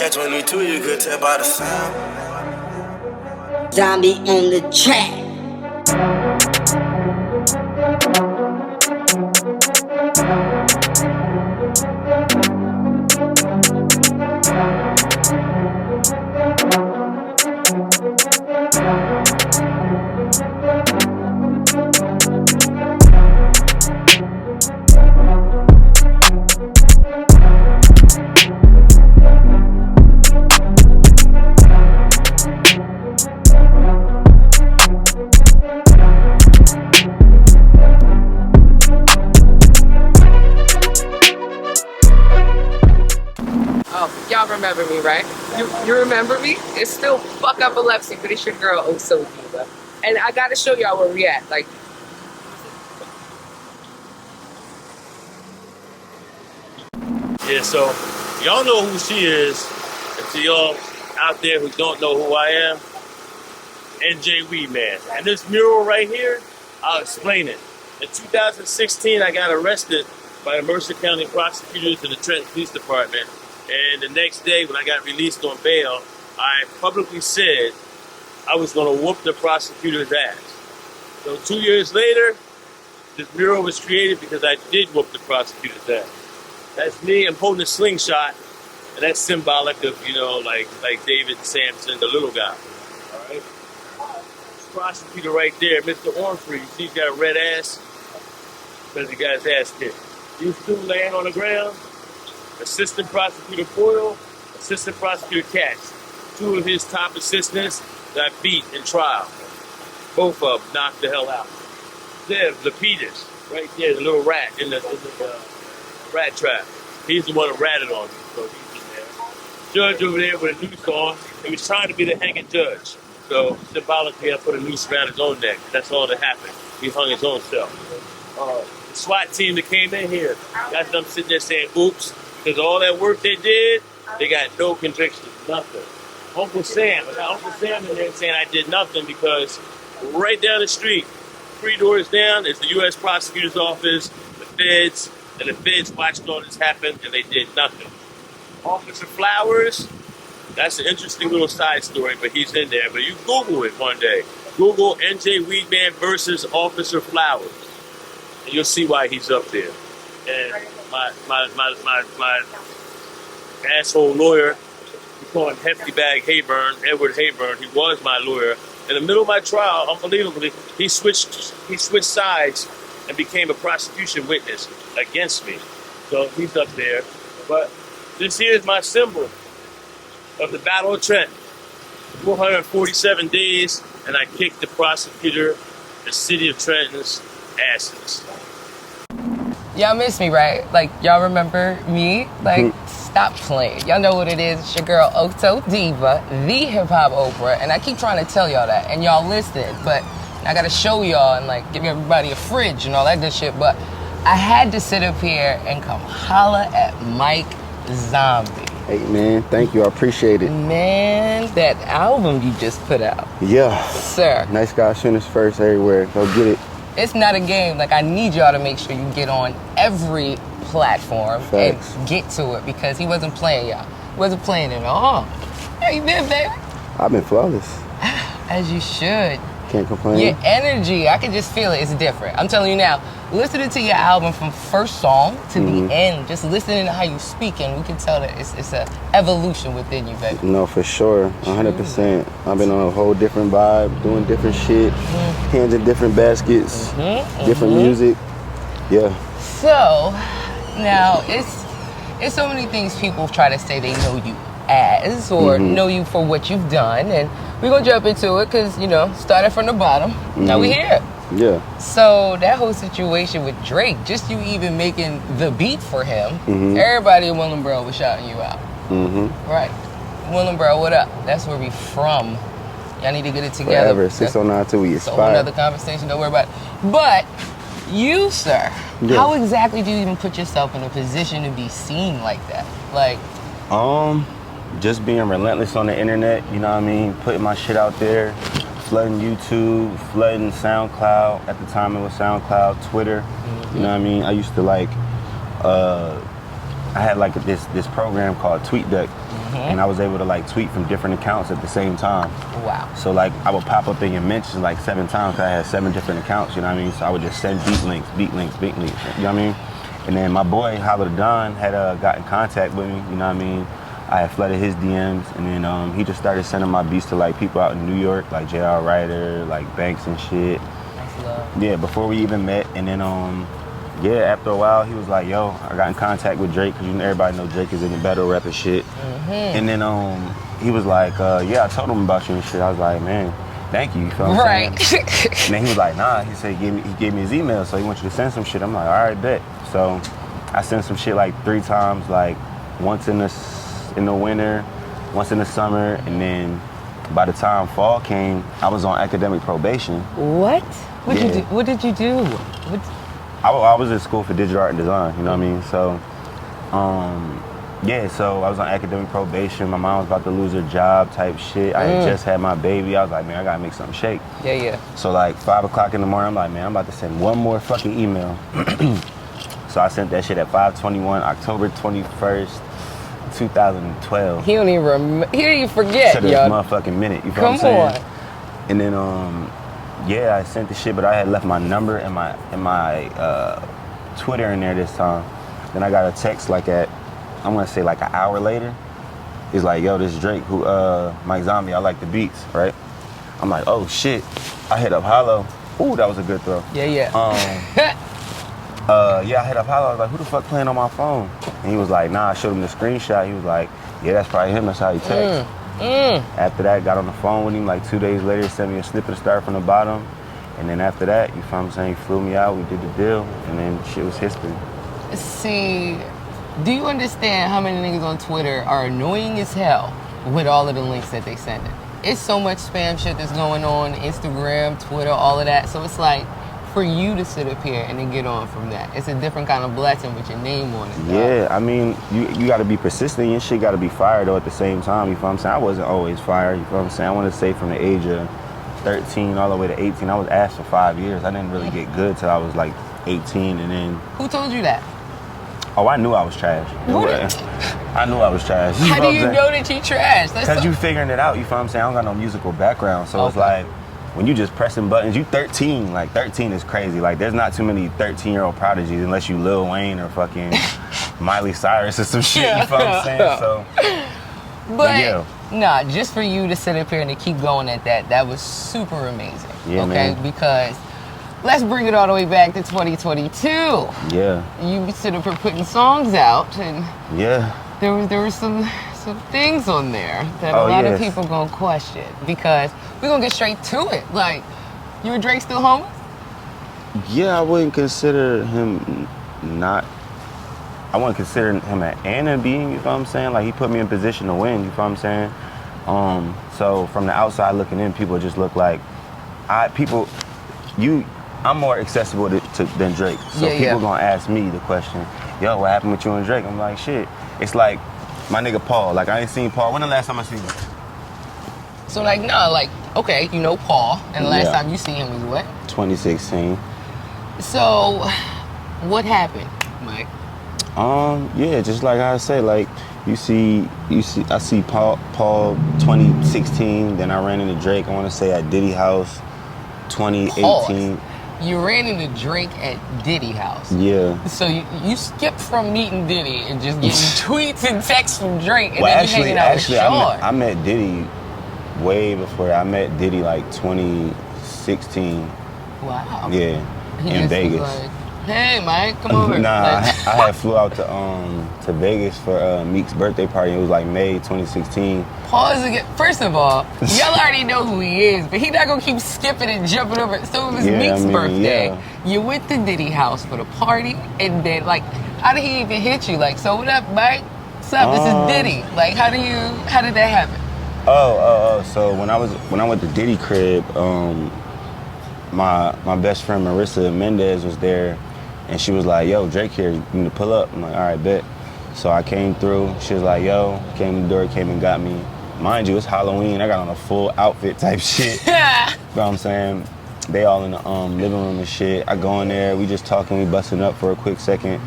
catch 22, you could tell by the sound. Zombie on the track. Y'all remember me, right? You remember me? It's still fuck up epilepsy, but it's your girl, Oh So Diva. And I gotta show y'all where we at. Like, yeah, so y'all know who she is. And to y'all out there who don't know who I am, NJ Weedman. And this mural right here, I'll explain it. In 2016, I got arrested by the Mercer County prosecutors and the Trenton Police Department. And the next day, when I got released on bail, I publicly said I was going to whoop the prosecutor's ass. So 2 years later, this mural was created because I did whoop the prosecutor's ass. That's me. I'm holding a slingshot, and that's symbolic of, you know, like David Sampson, the little guy. All right? This prosecutor right there, Mr. Ormfrey, you see he's got a red ass because he got his ass kicked. These two laying on the ground. Assistant Prosecutor Boyle, Assistant Prosecutor Katz. Two of his top assistants got beat in trial. Both of them knocked the hell out. There, Lapidus, right there, the little rat in the rat trap. He's the one who ratted on me, so he's in there. Judge over there with a noose on. He was trying to be the hanging judge. So symbolically, I put a noose around his own neck. That's all that happened. He hung his own self. The SWAT team that came in here, got them sitting there saying, oops. Because all that work they did, they got no convictions, nothing. Uncle Sam, I got Uncle Sam in there saying I did nothing because right down the street, 3 doors down, is the U.S. Prosecutor's Office, the feds, and the feds watched all this happen and they did nothing. Officer Flowers, that's an interesting little side story, but he's in there. But you Google it one day. Google NJ Weedman versus Officer Flowers, and you'll see why he's up there. And my asshole lawyer, we call him Hefty Bag Hayburn, Edward Hayburn. He was my lawyer. In the middle of my trial, unbelievably, he switched sides and became a prosecution witness against me. So he's up there. But this here is my symbol of the Battle of Trenton. 447 days, and I kicked the prosecutor, the city of Trenton's asses. y'all miss me, right? Like, y'all remember me? Like, stop playing. Y'all know what it is. It's your girl, Oh So Diva, the hip-hop Oprah, and I keep trying to tell y'all that, and y'all listen, but I gotta show y'all and, like, give everybody a fridge and all that good shit, but I had to sit up here and come holla at Mike Zombie. Hey, man, thank you. I appreciate it. Man, that album you just put out. Yeah. Sir. Nice Guy Sinners first everywhere. Go get it. It's not a game. Like, I need y'all to make sure you get on every platform Facts. and get to it because he wasn't playing y'all. He wasn't playing at all. How you been, baby? I've been flawless. As you should. Can't complain. Your energy, I can just feel it. It's different. I'm telling you now, listening to your album from first song to the end, just listening to how you speak, and we can tell that it's an evolution within you, baby. No, for sure. 100%. I've been on a whole different vibe, doing different shit, hands in different baskets, different music. Yeah. So, now, it's so many things people try to say they know you as, or know you for what you've done, and we're gonna jump into it because, you know, started from the bottom, now we here. Yeah. So that whole situation with Drake, just you even making the beat for him, everybody in Willingboro was shouting you out. Right. Willingboro, what up? That's where we from. Y'all need to get it together. Forever, 609 till we It's a whole expire. nother conversation, don't worry about it. But you, sir, how exactly do you even put yourself in a position to be seen like that? Like, just being relentless on the internet, you know what I mean? Putting my shit out there, flooding YouTube, flooding SoundCloud. At the time it was SoundCloud, Twitter. You know what I mean? I used to like I had like this program called TweetDeck, and I was able to like tweet from different accounts at the same time. Wow. So like I would pop up in your mentions like 7 times, 'cause I had 7 different accounts, you know what I mean? So I would just send beat links, you know what I mean? And then my boy, Holla the Don, had got in contact with me, you know what I mean? I had flooded his DMs, and then he just started sending my beats to like people out in New York, like J.R. Ryder, like Banks and shit. Nice love. Yeah, before we even met, and then yeah, after a while, he was like, yo, I got in contact with Drake, because everybody know Drake is in the battle rap and shit. And then he was like, yeah, I told him about you and shit. I was like, man, thank you, you feel what I'm saying? And then he was like, nah, he said he gave me his email, so he wants you to send some shit. I'm like, all right, bet. So I sent some shit like 3 times, like once in the winter, once in the summer, and then by the time fall came, I was on academic probation. What? What did you do? I was in school for digital art and design, you know what I mean? So, yeah, so I was on academic probation. My mom was about to lose her job type shit. I had just had my baby. I was like, man, I gotta make something shake. Yeah. So like 5 o'clock in the morning, I'm like, man, I'm about to send one more fucking email. So I sent that shit at 5:21, October 21st, 2012. He don't even forget, to this yo. motherfucking minute, you feel what I'm saying? Come on. And then, yeah, I sent the shit, but I had left my number and my Twitter in there this time. Then I got a text like I'm gonna say like an hour later. He's like, yo, this Drake, who Mike Zombie, I like the beats, right? I'm like, oh shit. I hit up Hollow. Ooh, that was a good throw. Yeah. Yeah, I hit up Hollow. I was like, who the fuck playing on my phone? And he was like, nah, I showed him the screenshot. He was like, yeah, that's probably him. That's how he texts. After that, got on the phone with him like 2 days later, sent me a snippet of Start from the Bottom. And then after that, you feel what I'm saying, he flew me out, we did the deal, and then shit was history. See, do you understand how many niggas on Twitter are annoying as hell with all of the links that they send it? It's so much spam shit that's going on, Instagram, Twitter, all of that. So it's like, for you to sit up here and then get on from that, it's a different kind of blessing with your name on it. Yeah, I mean, you gotta be persistent, your shit gotta be fire though at the same time, you feel what I'm saying? I wasn't always fire, you feel what I'm saying? I wanna say from the age of 13 all the way to 18, I was asked for 5 years. I didn't really get good till I was like 18, and then... Who told you that? Oh, I knew I was trash. I knew I was trash. How do you know that you trash? Because you figuring it out, you feel what I'm saying? I don't got no musical background, so It's like, when you just pressing buttons, you 13, like 13 is crazy. Like there's not too many 13-year-old prodigies unless you Lil Wayne or fucking Miley Cyrus or some shit, you feel what I'm saying? So, but yeah. Nah, just for you to sit up here and to keep going at that was super amazing. Yeah, okay, man. Because let's bring it all the way back to 2022. Yeah. You sit up here putting songs out, and yeah, there were some things on there that a lot of people gonna question, because we're gonna get straight to it. Like, you and Drake still homies? Yeah, I wouldn't consider him I wouldn't consider him an enemy, you know what I'm saying? Like, he put me in position to win, you know what I'm saying? So from the outside looking in, people just look like, I'm more accessible than Drake. So people gonna ask me the question, yo, what happened with you and Drake? I'm like, shit. It's like my nigga Paul. Like, I ain't seen Paul. When the last time I seen him? So like, okay, you know Paul, and the last time you see him was what? 2016. So, what happened, Mike? Yeah, just like I said, like I see Paul 2016, then I ran into Drake, I wanna say at Diddy House 2018. Pause. You ran into Drake at Diddy House. Yeah. So you skipped from meeting Diddy and just getting tweets and texts from Drake, and well, then you hanging out with Sean. I met Diddy way before that. I met Diddy like 2016. Wow. Yeah. He in just Vegas. was like, hey, Mike, come over. Nah, Like, I had flew out to Vegas for Meek's birthday party. It was like May 2016. pause again. First of all, y'all already know who he is, but he not gonna keep skipping and jumping over. So it was Meek's birthday. Yeah. You went to Diddy House for the party, and then like, how did he even hit you? Like, so what up, Mike? What's up? This is Diddy. Like, how did that happen? So when I went to Diddy crib, my best friend Marissa Mendez was there, and she was like, yo, Drake here, you need to pull up. I'm like, all right, bet. So I came through, she was like, yo, came to the door, came and got me. Mind you, it's Halloween, I got on a full outfit type shit. You know what I'm saying? They all in the living room and shit. I go in there, we just talking, we busting up for a quick second.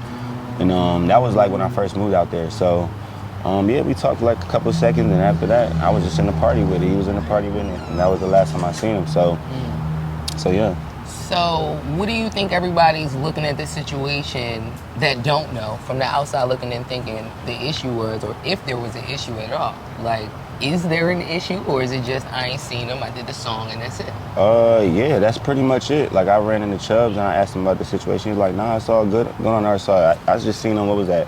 And that was like when I first moved out there. So yeah, we talked like a couple seconds, and after that, I was just in the party with it. He was in the party with me, and that was the last time I seen him. So yeah. So, what do you think everybody's looking at this situation that don't know from the outside looking and thinking the issue was, or if there was an issue at all? Like, is there an issue, or is it just I ain't seen him, I did the song, and that's it? Yeah, that's pretty much it. Like, I ran into Chubbs and I asked him about the situation. He was like, nah, it's all good. Going on our side. I just seen him, what was that?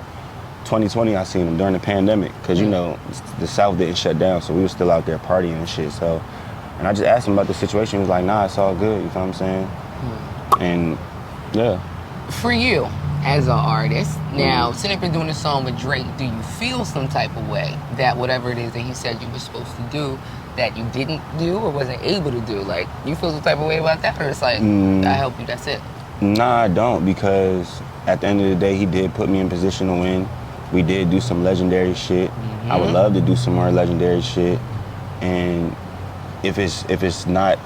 2020, I seen him during the pandemic, because, you know, the South didn't shut down, so we were still out there partying and shit. So, and I just asked him about the situation. He was like, nah, it's all good. You feel what I'm saying? And yeah. For you, as an artist, now sitting up and doing a song with Drake, do you feel some type of way that whatever it is that he said you were supposed to do that you didn't do or wasn't able to do? Like, you feel some type of way about that, or it's like, I help you, that's it? Nah, I don't, because at the end of the day, he did put me in position to win. We did do some legendary shit. I would love to do some more legendary shit. And if it's not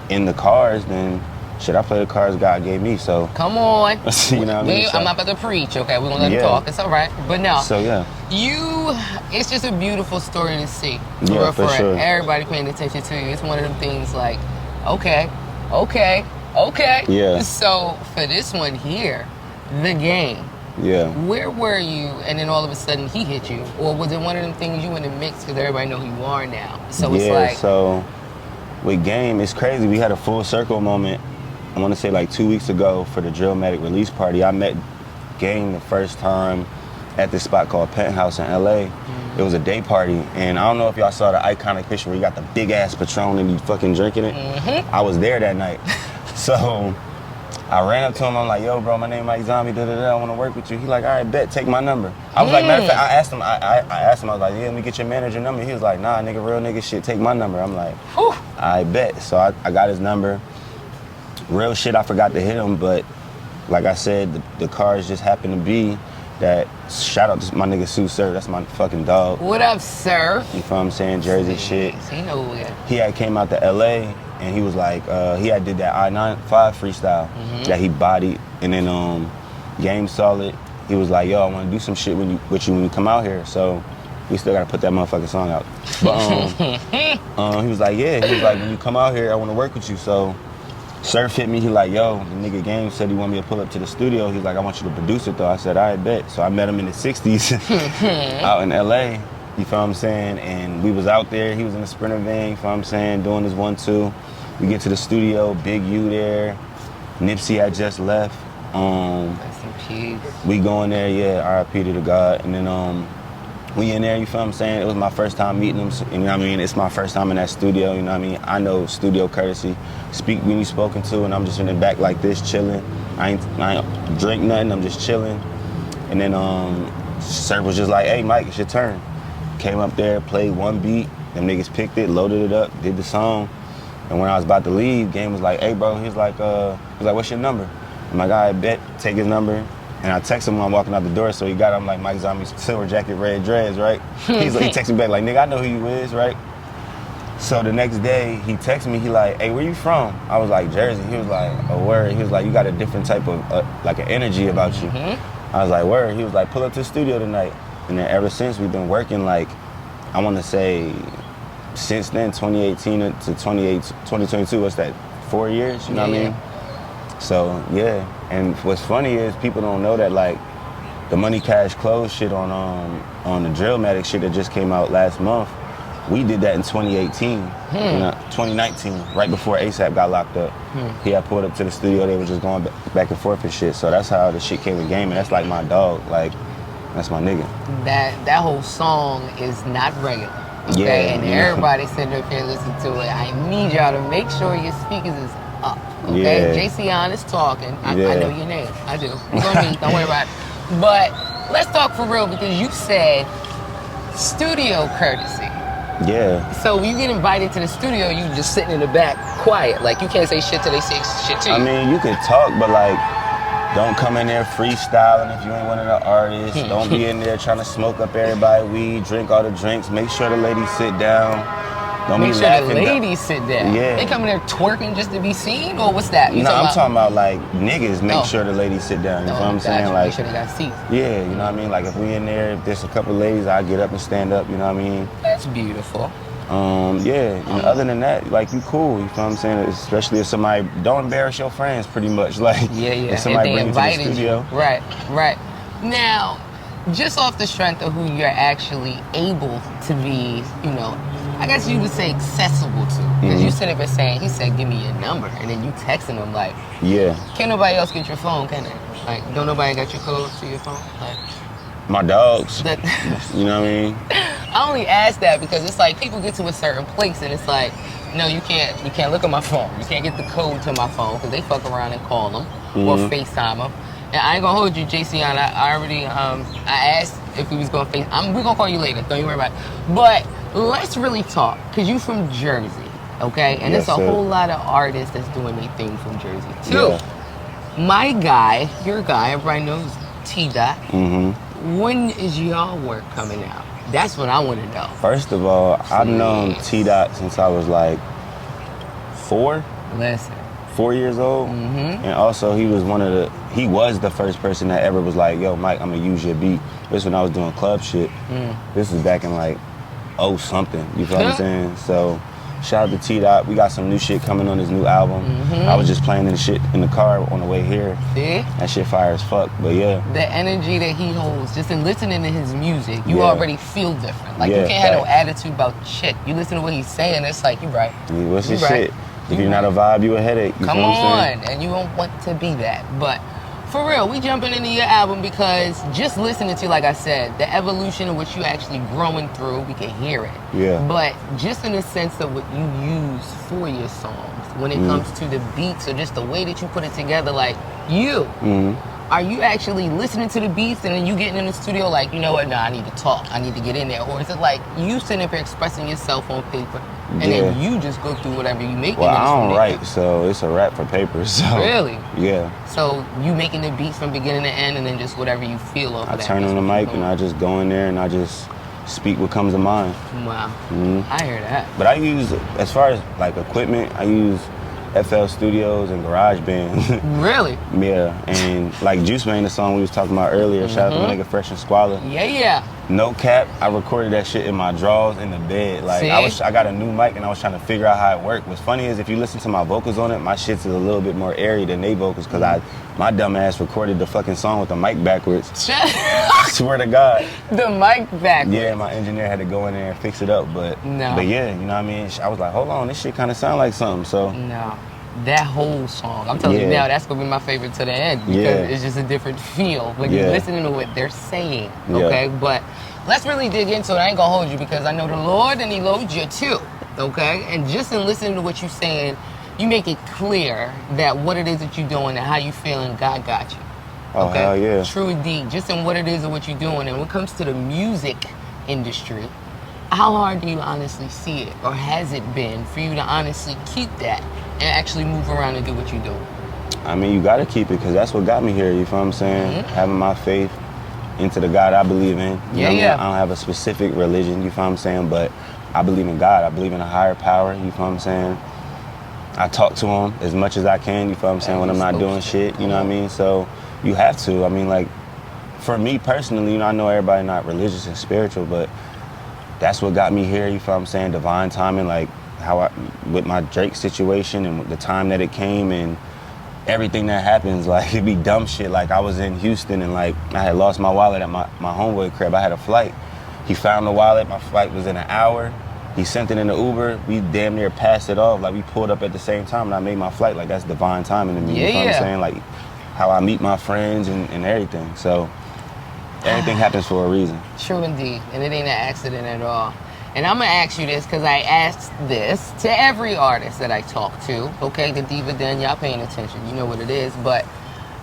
in the cards, then shit, I play the cards God gave me, so. Come on. You know what I mean? I'm not about to preach, okay? We're gonna let him talk. It's all right. But no. So, yeah. It's just a beautiful story to see. Yeah, for sure. Everybody paying attention to you. It's one of them things like, okay. Yeah. So, for this one here, the game. Yeah. Where were you, and then all of a sudden he hit you? Or was it one of them things you in the mix because everybody know who you are now? So it's like. So with Game, it's crazy. We had a full circle moment, I want to say like 2 weeks ago for the Drillmatic release party. I met Game the first time at this spot called Penthouse in LA. It was a day party, and I don't know if y'all saw the iconic picture where you got the big ass Patron and you fucking drinking it. I was there that night. So I ran up to him, I'm like, yo, bro, my name Mike Zombie, I want to work with you. He like, all right, bet, take my number. I was like, matter of fact, I asked him, I was like, yeah, let me get your manager number. He was like, nah, nigga, real nigga shit, take my number. I'm like, I bet. So I got his number. Real shit, I forgot to hit him, but like I said, the cards just happened to be that. Shout out to my nigga Sue Sir, that's my fucking dog. What up, sir? You feel what I'm saying? Jersey shit. He know who we are. He had came out to LA, and he was like, he had did that I-95 freestyle that he bodied, and then Game Solid, he was like, yo, I want to do some shit with you when you come out here, so we still got to put that motherfucking song out. But he was like, yeah, he was like, when you come out here, I want to work with you, so Surf hit me, he like, yo, the nigga Game said he want me to pull up to the studio. He's like, I want you to produce it though. I said, I bet. So I met him in the 60s out in LA, you feel what I'm saying? And we was out there, he was in the Sprinter van, you feel what I'm saying, doing his 1-2. We get to the studio, Big U there, Nipsey had just left. Rest in peace. We go in there, yeah, RIP to the God. And then we in there, you feel what I'm saying? It was my first time meeting him, you know what I mean? It's my first time in that studio, you know what I mean? I know studio courtesy. Speak when you spoken to, and I'm just in the back like this, chilling. I ain't drink nothing, I'm just chilling. And then Sir was just like, hey, Mike, it's your turn. Came up there, played one beat, them niggas picked it, loaded it up, did the song. And when I was about to leave, Game was like, hey, bro, he's like, what's your number? I'm like, all right, bet, take his number. And I text him when I'm walking out the door, so he got it. I'm like, Mike Zombie, silver jacket, red dreads, right? He texts me back like, nigga, I know who you is, right? So the next day, he texted me, he like, hey, where you from? I was like, Jersey. He was like, oh, word. He was like, you got a different type of, like an energy about you. I was like, word. He was like, pull up to the studio tonight. And then ever since, we've been working like, I want to say, since then, 2018 to 2022, what's that, 4 years, you know what I mean? So, yeah. And what's funny is people don't know that, like, the Money Cash Clothes shit on the Drillmatic shit that just came out last month, we did that in 2018, 2019, right before ASAP got locked up. He had pulled up to the studio, they were just going back and forth and shit. So that's how the shit came to Game, and that's like my dog, like, that's my nigga. That whole song is not regular, okay? Yeah, and everybody sitting up here listening to it. I need y'all to make sure your speakers is up, okay? Yeah. JC is talking. I know your name, I do. We're gonna meet, don't worry about it. But let's talk for real, because you said studio courtesy. Yeah. So when you get invited to the studio, you just sitting in the back quiet. Like, you can't say shit till they say shit to you. I mean, you can talk, but like, don't come in there freestyling if you ain't one of the artists. Don't be in there trying to smoke up everybody weed, drink all the drinks. Make sure the ladies sit down. Don't Make be sure the laughing. ladies sit down. Yeah. They come in there twerking just to be seen, or what's that? No, I'm talking about like niggas. Make Oh. sure the ladies sit down. You know what I'm Gotcha. saying? Make Like, sure they got seats. yeah, you know what I mean. Like if we in there, if there's a couple ladies, I get up and stand up. You know what I mean? That's beautiful. Yeah. You know, other than that, like you cool. You know what I'm saying? Especially if somebody don't embarrass your friends, pretty much. Like Yeah. if somebody they bring you to the invited studio. you. Right. Now, just off the strength of who you're actually able to be, you know, I guess you would say accessible to. Because you sitting there saying, he said, give me your number. And then you texting him like, Yeah. can't nobody else get your phone, can they? Like, don't nobody got your code to your phone? Like, My dogs. that, You know what I mean? I only ask that because it's like people get to a certain place and it's like, no, you can't look at my phone. You can't get the code to my phone because they fuck around and call them or FaceTime them. And I ain't gonna hold you, JC, on. I already, I asked if we was gonna we're gonna call you later. Don't you worry about it. But let's really talk, because you from Jersey, okay? And Yes, there's a sir. whole lot of artists that's doing their thing from Jersey, too. Yeah. My guy, your guy, everybody knows T-Dot. Mm-hmm. When is y'all work coming out? That's what I want to know. First of all, I've known Please. T-Dot since I was like 4 Listen. years old. Mm-hmm. And also he was the first person that ever was like, yo, Mike, I'm gonna use your beat. This when I was doing club shit. This was back in like, something. You feel what I'm saying? So shout out to T-Dot. We got some new shit coming on his new album. I was just playing this shit in the car on the way here. See? That shit fire as fuck, but yeah. The energy that he holds, just in listening to his music, you Yeah. already feel different. Like, you Yeah, can't have no fact. attitude about shit. You listen to what he's saying, it's like, you right. Yeah, what's You your right. shit? If you're not a vibe, you a headache. You Come feel what I'm saying? on, and you don't want to be that. But for real, we jumping into your album because just listening to, like I said, the evolution of what you actually growing through, we can hear it. Yeah. But just in the sense of what you use for your songs, when it comes to the beats or just the way that you put it together, like you, are you actually listening to the beats and then you getting in the studio like, you know what, I need to talk, I need to get in there? Or is it like you sitting up here expressing yourself on paper and then you just go through whatever you make Well, in the I don't studio? write, so it's a rap for paper. So Really? Yeah. So you making the beats from beginning to end and then just whatever you feel off I of that. turn on the that's mic what and you I just go in there and I just speak what comes to mind. go. Wow. Mhm. I hear that. But I use, as far as like equipment, I use FL Studios and GarageBand. Really? Yeah, and like Juice Man, the song we was talking about earlier, shout out to my nigga Fresh and Squalor. Yeah. No cap, I recorded that shit in my drawers in the bed. Like See? I got a new mic and I was trying to figure out how it worked. What's funny is if you listen to my vocals on it, my shit's a little bit more airy than they vocals because my dumb ass recorded the fucking song with the mic backwards. I swear to God. The mic back. Yeah, my engineer had to go in there and fix it up, but yeah, you know what I mean? I was like, hold on, this shit kind of sound like something, so. No. That whole song, I'm telling you now, that's gonna be my favorite to the end because it's just a different feel when you're listening to what they're saying. Okay, but let's really dig into it. I ain't gonna hold you because I know the Lord and He loads you too. Okay, and just in listening to what you're saying, you make it clear that what it is that you're doing and how you feeling, God got you. Oh, hell yeah. True indeed. Just in what it is and what you're doing. And when it comes to the music industry, how hard do you honestly see it? Or has it been for you to honestly keep that and actually move around and do what you do? I mean, you gotta keep it because that's what got me here, you feel what I'm saying? Having my faith into the God I believe in. You know what I mean? I don't have a specific religion, you feel what I'm saying? But I believe in God. I believe in a higher power, you feel what I'm saying? I talk to Him as much as I can, you feel what I'm saying, when I'm not doing shit, you know what I mean? So you have to. I mean, like, for me personally, you know, I know everybody not religious and spiritual, but that's what got me here, you feel what I'm saying? Divine timing, like with my Drake situation and the time that it came and everything that happens, like it'd be dumb shit. Like I was in Houston and like I had lost my wallet at my homeboy crib. I had a flight. He found the wallet, my flight was in an hour. He sent it in the Uber. We damn near passed it off. Like we pulled up at the same time and I made my flight. Like that's divine timing to me, you know what I'm saying? Like how I meet my friends and everything. So everything happens for a reason. True indeed, and it ain't an accident at all. And I'm gonna ask you this because I asked this to every artist that I talk to. Okay, the Diva Den, y'all paying attention, you know what it is. But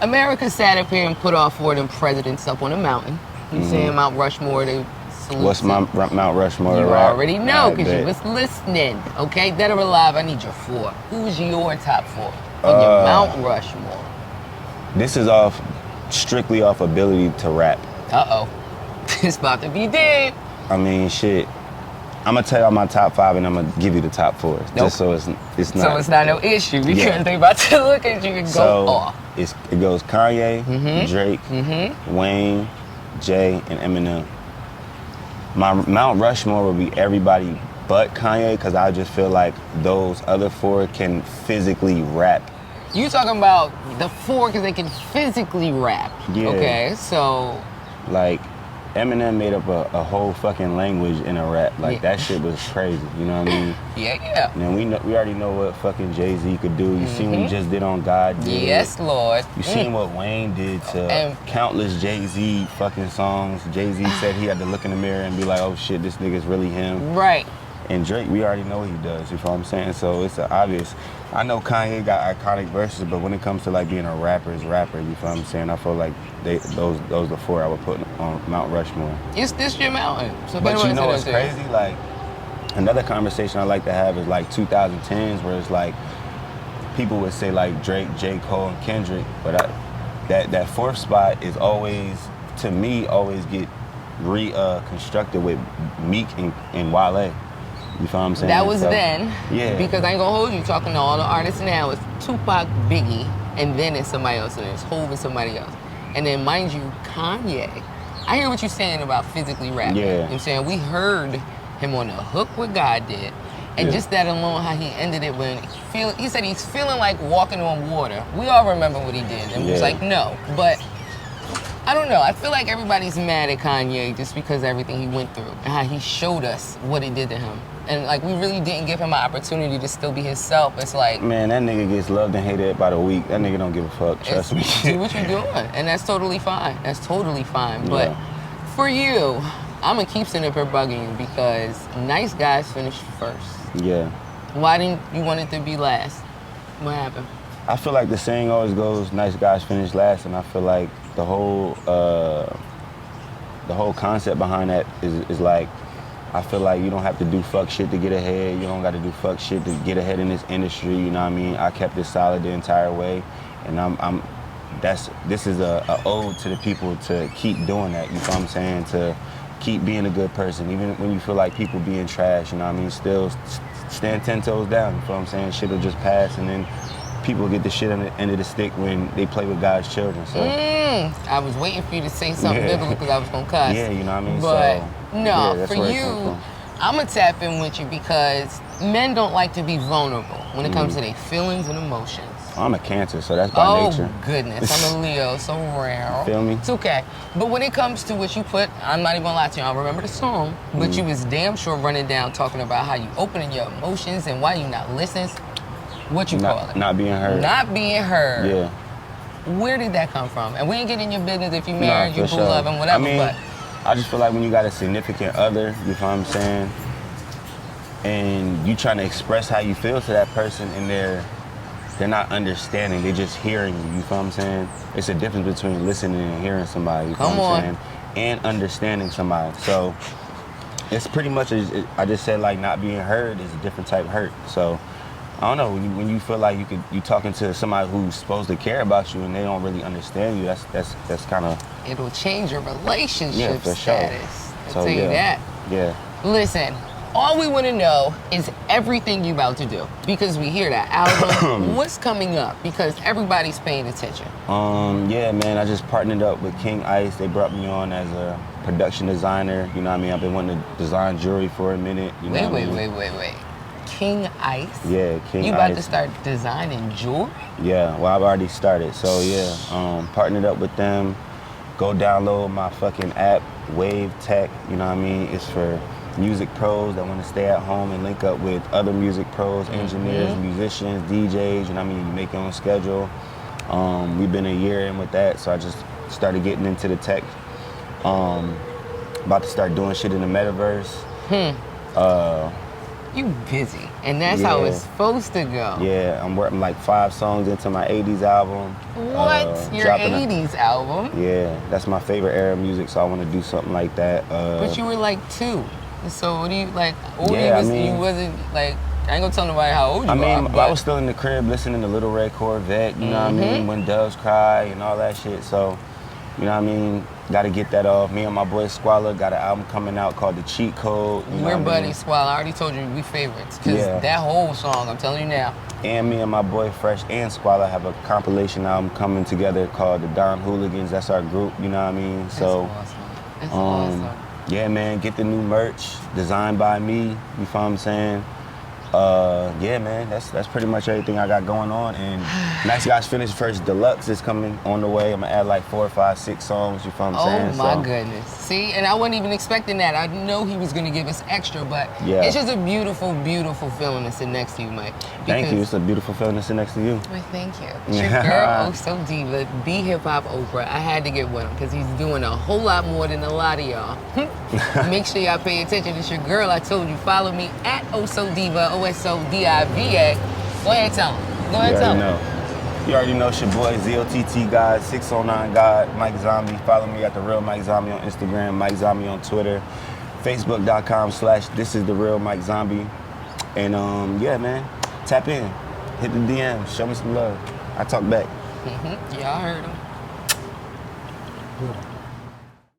America sat up here and put all four of them presidents up on a mountain. You saying Mount Rushmore, they salute. What's my Mount Rushmore? You right? already know because you bet. was listening. Okay, dead or alive, I need your four. Who's your top four on your Mount Rushmore? This is strictly off ability to rap. Uh-oh. It's about to be dead. I mean, shit. I'm gonna tell y'all my top 5, and I'm gonna give you the top 4, Nope. just so it's not. So it's not no issue because Yeah. they about to look at you and go So off. it goes Kanye, Drake, Wayne, Jay, and Eminem. My Mount Rushmore would be everybody but Kanye, because I just feel like those other 4 can physically rap. You talking about the 4 because they can physically rap. Yeah. Okay, so Like, Eminem made up a whole fucking language in a rap. Like, Yeah. that shit was crazy, you know what I mean? yeah. And we already know what fucking Jay-Z could do. You seen what he just did on God Did. Yes, Lord. You seen what Wayne did to And- countless Jay-Z fucking songs. Jay-Z said he had to look in the mirror and be like, oh shit, this nigga's really him. Right. And Drake, we already know what he does, you feel what I'm saying? So it's obvious. I know Kanye got iconic verses, but when it comes to like being a rapper's rapper, you feel what I'm saying? I feel like those the 4 I would put on Mount Rushmore. It's this your mountain. So But you know what's say that to crazy? Like, another conversation I like to have is like 2010s, where it's like, people would say like Drake, J. Cole, and Kendrick, but that 4th spot is always, to me, always get reconstructed with Meek and Wale. You feel what I'm saying? That was So, then. Yeah. Because I ain't gonna hold you, talking to all the artists now, it's Tupac, Biggie, and then it's somebody else, and it's Hov and somebody else. And then, mind you, Kanye. I hear what you're saying about physically rapping. Yeah. You know what I'm saying? We heard him on the hook with God Did. And Yeah. just that alone, how he ended it when he said he's feeling like walking on water. We all remember what he did. And he was Yeah. like, no. But I don't know. I feel like everybody's mad at Kanye just because of everything he went through and how he showed us what it did to him. And like, we really didn't give him an opportunity to still be himself. It's like, Man, that nigga gets loved and hated by the week. That nigga don't give a fuck, trust me. do what you're doing. And that's totally fine. That's totally fine. But Yeah. for you, I'm going to keep sitting up here bugging you because Nice Guys finished first. Yeah. Why didn't you want it to be last? What happened? I feel like the saying always goes, nice guys finish last, and I feel like the whole concept behind that is like, I feel like you don't have to do fuck shit to get ahead. You don't got to do fuck shit to get ahead in this industry. You know what I mean? I kept it solid the entire way, and this is a ode to the people to keep doing that. You know what I'm saying? To keep being a good person, even when you feel like people being trash. You know what I mean? Still stand 10 toes down. You know what I'm saying? Shit'll just pass, and then people get the shit on the end of the stick when they play with God's children. So I was waiting for you to say something Yeah. biblical because I was going to cuss. yeah, you know what I mean? But so, no, yeah, that's for where it come you, from. I'm going to tap in with you because men don't like to be vulnerable when it Mm-hmm. comes to their feelings and emotions. I'm a Cancer, so that's by nature. Goodness, I'm a Leo, so rare. Feel me? It's okay. But when it comes to what you put, I'm not even gonna lie to you, I remember the song, but Mm-hmm. you was damn sure running down talking about how you opening your emotions and why you not listening. What you call it? Not being heard. Not being heard. Yeah. Where did that come from? And we ain't getting your business if you married, for you sure. love and whatever, I mean, but I just feel like when you got a significant other, you know what I'm saying, and you trying to express how you feel to that person, and they're not understanding, they're just hearing you, you know what I'm saying? It's a difference between listening and hearing somebody, you know Come what on. I'm saying? And understanding somebody. So it's pretty much, I just said like not being heard is a different type of hurt. So I don't know, when you feel like you talking to somebody who's supposed to care about you and they don't really understand you, that's kind of, it'll change your relationship yeah, for sure. status. I'll So tell you yeah, that. yeah. Listen, all we want to know is everything you about to do because we hear that album. What's coming up? Because everybody's paying attention. Yeah, man, I just partnered up with King Ice. They brought me on as a production designer. You know what I mean? I've been wanting to design jewelry for a minute. You know what I mean? Wait. King Ice? Yeah, King Ice. You about to start designing jewelry? Yeah, well, I've already started. So yeah, partnered up with them. Go download my fucking app, Wave Tech. You know what I mean? It's for music pros that want to stay at home and link up with other music pros, engineers, musicians, DJs. You know what I mean? You make your own schedule. We've been a year in with that, so I just started getting into the tech. About to start doing shit in the metaverse. You busy, and that's how Yeah. it's supposed to go. Yeah, I'm working like 5 songs into my 80s album. What? Your dropping 80s album? Yeah, that's my favorite era of music, so I want to do something like that. But you were like 2. So what do you like? Older Yeah, you wasn't like. I ain't gonna tell nobody how old you I mean, are. But I was still in the crib listening to Little Red Corvette, you know what I mean? When Doves Cry and all that shit. So You know what I mean? Got to get that off. Me and my boy Squalla got an album coming out called The Cheat Code. You know We're what I buddies, mean? Squall. I already told you we favorites. Because Yeah. that whole song, I'm telling you now. And me and my boy Fresh and Squalla have a compilation album coming together called The Don Hooligans. That's our group, you know what I mean? That's So, awesome. That's awesome. yeah, man, get the new merch designed by me. You feel what I'm saying? Yeah, man, that's pretty much everything I got going on. And Nice Guys Finished First Deluxe is coming on the way. I'm gonna add like 4 or 5, 6 songs. You feel what I'm saying? Oh my goodness. See, and I wasn't even expecting that. I know he was gonna give us extra, but Yeah. it's just a beautiful, beautiful feeling to sit next to you, Mike. Thank you. It's a beautiful feeling to sit next to you. Well, thank you. It's your girl, Oh So Diva, the hip hop Oprah. I had to get with him because he's doing a whole lot more than a lot of y'all. Make sure y'all pay attention. It's your girl. I told you. Follow me at Oh So Diva, OSODIVA. Go ahead, tell him. Go ahead, You tell already him. know. You already know it's your boy ZOTT God, 609 God, Mike Zombie. Follow me at The Real Mike Zombie on Instagram, Mike Zombie on Twitter, Facebook.com/This Is The Real Mike Zombie. And yeah, man, tap in, hit the DM, show me some love. I talk back. Y'all heard him.